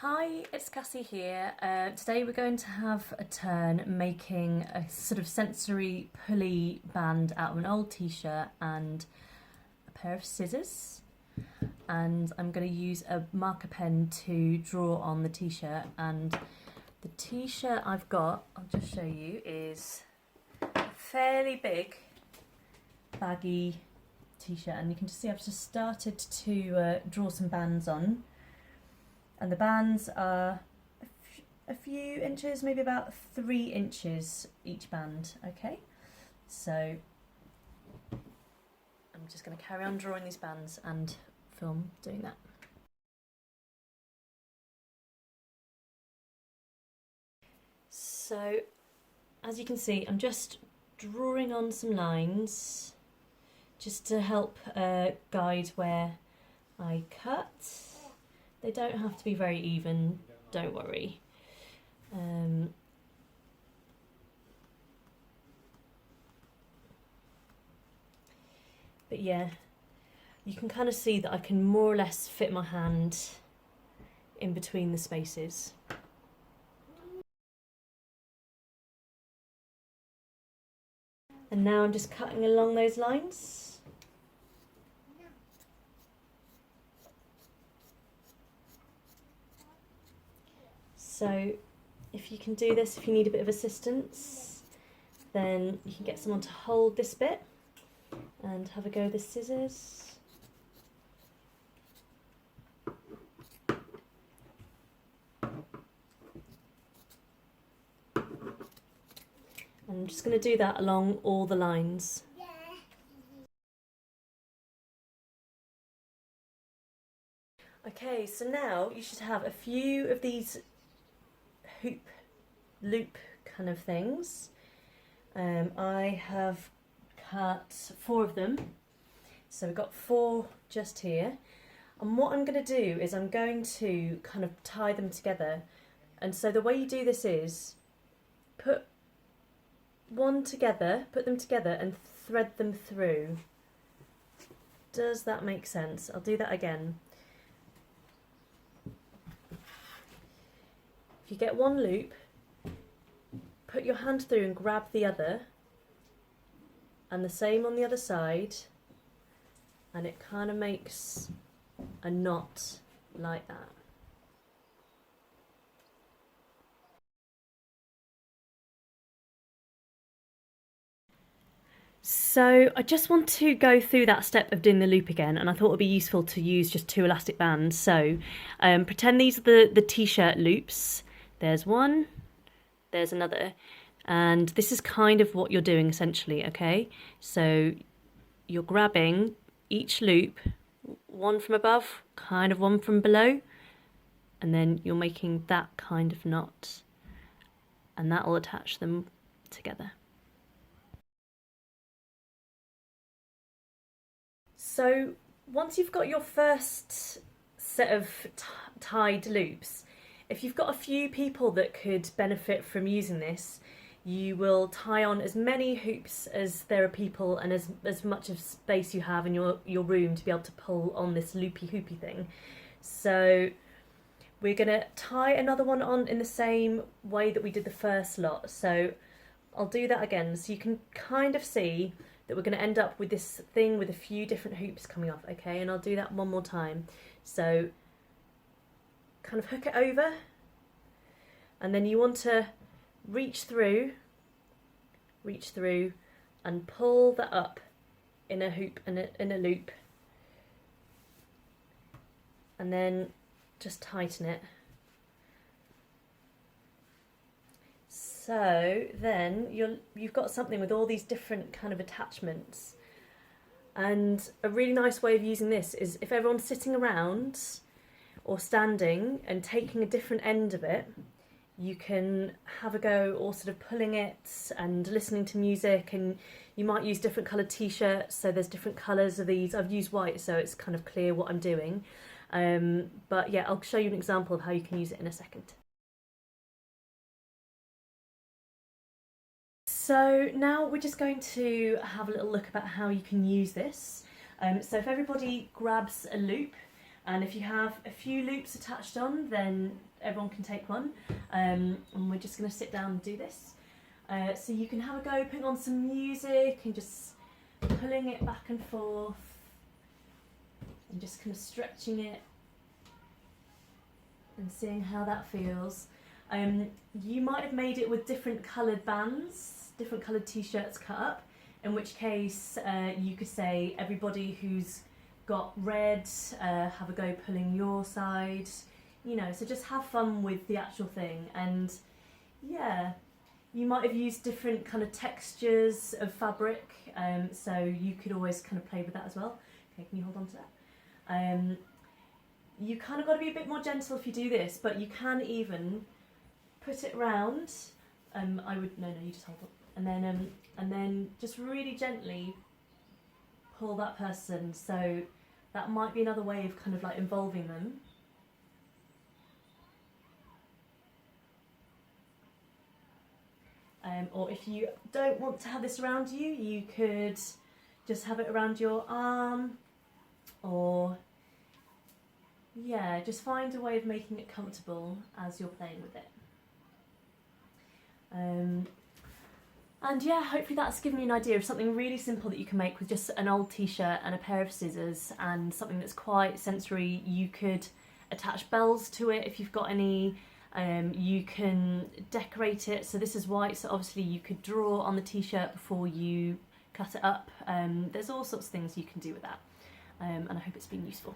Hi, it's Cassie here. Today we're going to have a turn making a sort of sensory pulley band out of an old t-shirt and a pair of scissors. And I'm going to use a marker pen to draw on the t-shirt, and the t-shirt I've got, I'll just show you, is a fairly big baggy t-shirt, and you can just see I've just started to draw some bands on. And the bands are a few inches, maybe about 3 inches each band, okay? So I'm just going to carry on drawing these bands and film doing that. So as you can see, I'm just drawing on some lines just to help guide where I cut. They don't have to be very even, don't worry. But yeah, you can kind of see that I can more or less fit my hand in between the spaces. And now I'm just cutting along those lines. So if you can do this, if you need a bit of assistance, then you can get someone to hold this bit and have a go with the scissors. And I'm just going to do that along all the lines. Okay, so now you should have a few of these loop kind of things. I have cut 4 of them, so we've got 4 just here, and what I'm going to do is I'm going to kind of tie them together. And so the way you do this is put them together and thread them through. Does that make sense? I'll do that again. If you get one loop, put your hand through and grab the other, and the same on the other side, and it kind of makes a knot like that. So I just want to go through that step of doing the loop again, and I thought it would be useful to use just 2 elastic bands. So pretend these are the t-shirt loops. There's one, there's another, and this is kind of what you're doing essentially, okay? So you're grabbing each loop, one from above, kind of one from below, and then you're making that kind of knot, and that will attach them together. So once you've got your first set of tied loops, if you've got a few people that could benefit from using this, you will tie on as many hoops as there are people, and as much of space you have in your room to be able to pull on this loopy hoopy thing. So we're going to tie another one on in the same way that we did the first lot. So I'll do that again, so you can kind of see that we're going to end up with this thing with a few different hoops coming off, okay? And I'll do that one more time. So kind of hook it over, and then you want to reach through and pull that up in a hoop and in a loop, and then just tighten it. So then you've got something with all these different kind of attachments. And a really nice way of using this is if everyone's sitting around or standing and taking a different end of it, you can have a go, or sort of pulling it and listening to music, and you might use different coloured t-shirts, so there's different colours of these. I've used white so it's kind of clear what I'm doing. But yeah, I'll show you an example of how you can use it in a second. So now we're just going to have a little look about how you can use this. So if everybody grabs a loop, And if you have a few loops attached on, then everyone can take one. And we're just going to sit down and do this. So you can have a go putting on some music and just pulling it back and forth and just kind of stretching it and seeing how that feels. You might have made it with different coloured bands, different coloured t-shirts cut up, in which case you could say everybody who's got red, have a go pulling your side, you know, so just have fun with the actual thing. And yeah, you might have used different kind of textures of fabric, so you could always kind of play with that as well. Okay, can you hold on to that? You kind of got to be a bit more gentle if you do this, but you can even put it round. I would, no, you just hold on. And then just really gently pull that person. So that might be another way of kind of like involving them. Or if you don't want to have this around you, you could just have it around your arm, or yeah, just find a way of making it comfortable as you're playing with it. And yeah, hopefully that's given you an idea of something really simple that you can make with just an old t-shirt and a pair of scissors, and something that's quite sensory. You could attach bells to it if you've got any. You can decorate it, so this is white, so obviously you could draw on the t-shirt before you cut it up. There's all sorts of things you can do with that, and I hope it's been useful.